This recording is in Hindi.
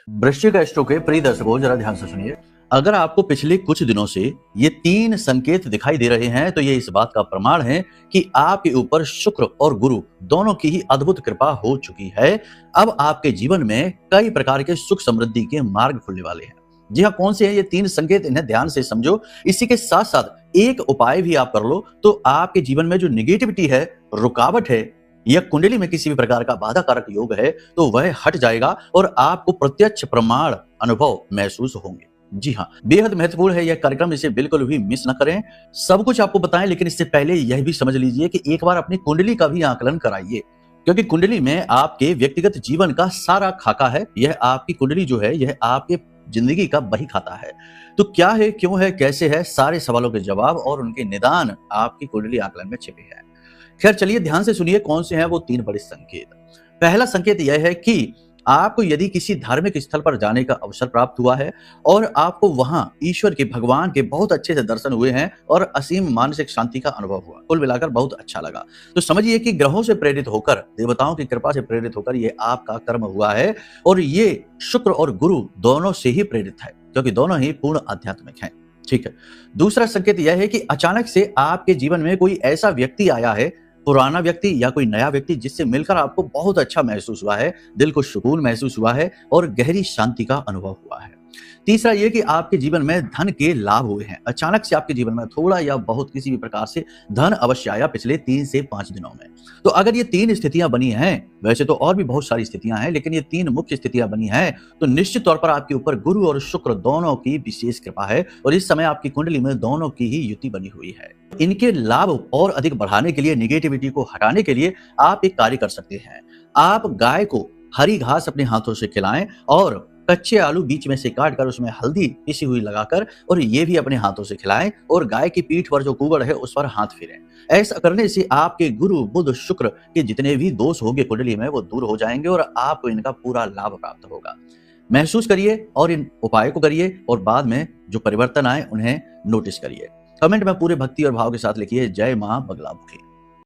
वृश्चिक राशि के प्रिय दर्शकों, जरा ध्यान से सुनिए। अगर आपको पिछले कुछ दिनों से ये 3 संकेत दिखाई दे रहे हैं तो ये इस बात का प्रमाण है कि आपके ऊपर शुक्र और गुरु दोनों की ही अद्भुत कृपा हो चुकी है। अब आपके जीवन में कई प्रकार के सुख समृद्धि के मार्ग खुलने वाले हैं। जी हाँ, कौन से हैं ये 3 संकेत, इन्हें ध्यान से समझो। इसी के साथ साथ एक उपाय भी आप कर लो तो आपके जीवन में जो निगेटिविटी है, रुकावट है या कुंडली में किसी भी प्रकार का बाधा कारक योग है तो वह हट जाएगा और आपको प्रत्यक्ष प्रमाण अनुभव महसूस होंगे। जी हाँ, बेहद महत्वपूर्ण है यह कार्यक्रम, इसे बिल्कुल भी मिस न करें। सब कुछ आपको बताएं, लेकिन इससे पहले यह भी समझ लीजिए कि एक बार अपनी कुंडली का भी आकलन कराइए, क्योंकि कुंडली में आपके व्यक्तिगत जीवन का सारा खाका है। यह आपकी कुंडली जो है, यह आपके जिंदगी का बही खाता है। तो क्या है, क्यों है, कैसे है, सारे सवालों के जवाब और उनके निदान आपकी कुंडली आकलन में छिपे हैं। खैर चलिए ध्यान से सुनिए कौन से हैं वो 3 बड़े संकेत। पहला संकेत यह है कि आपको यदि किसी धार्मिक स्थल पर जाने का अवसर प्राप्त हुआ है और आपको वहां ईश्वर के, भगवान के बहुत अच्छे से दर्शन हुए हैं और असीम मानसिक शांति का अनुभव हुआ, कुल मिलाकर बहुत अच्छा लगा, तो समझिए कि ग्रहों से प्रेरित होकर, देवताओं की कृपा से प्रेरित होकर ये आपका कर्म हुआ है। और ये शुक्र और गुरु दोनों से ही प्रेरित है, क्योंकि दोनों ही पूर्ण आध्यात्मिक हैं। ठीक है। दूसरा संकेत यह है कि अचानक से आपके जीवन में कोई ऐसा व्यक्ति आया है, पुराना व्यक्ति या कोई नया व्यक्ति, जिससे मिलकर आपको बहुत अच्छा महसूस हुआ है, दिल को सुकून महसूस हुआ है और गहरी शांति का अनुभव हुआ है। तीसरा ये कि आपके जीवन में धन के लाभ हुए हैं। अचानक से आपके जीवन में थोड़ा या बहुत किसी भी प्रकार से धन अवश्य आया पिछले 3 से 5 दिनों में। तो अगर ये 3 स्थितियां बनी हैं, वैसे तो और भी बहुत सारी स्थितियां हैं, लेकिन ये 3 मुख्य स्थितियां बनी हैं, तो निश्चित तौर पर आपके ऊपर गुरु और शुक्र दोनों की विशेष कृपा है और इस समय आपकी कुंडली में दोनों की ही युति बनी हुई है। इनके लाभ और अधिक बढ़ाने के लिए, निगेटिविटी को हटाने के लिए आप एक कार्य कर सकते हैं। आप गाय को हरी घास अपने हाथों से खिलाएं और कच्चे आलू बीच में से काट कर उसमें हल्दी पिसी हुई लगाकर और ये भी अपने हाथों से खिलाएं और गाय की पीठ पर जो कुबड़ है उस पर हाथ फेरें। ऐसा करने से आपके गुरु बुध शुक्र के जितने भी दोष होंगे कुंडली में वो दूर हो जाएंगे और आपको इनका पूरा लाभ प्राप्त होगा। महसूस करिए और इन उपायों को करिए और बाद में जो परिवर्तन आए उन्हें नोटिस करिए। कमेंट में पूरे भक्ति और भाव के साथ लिखिए, जय मां बगलामुखी।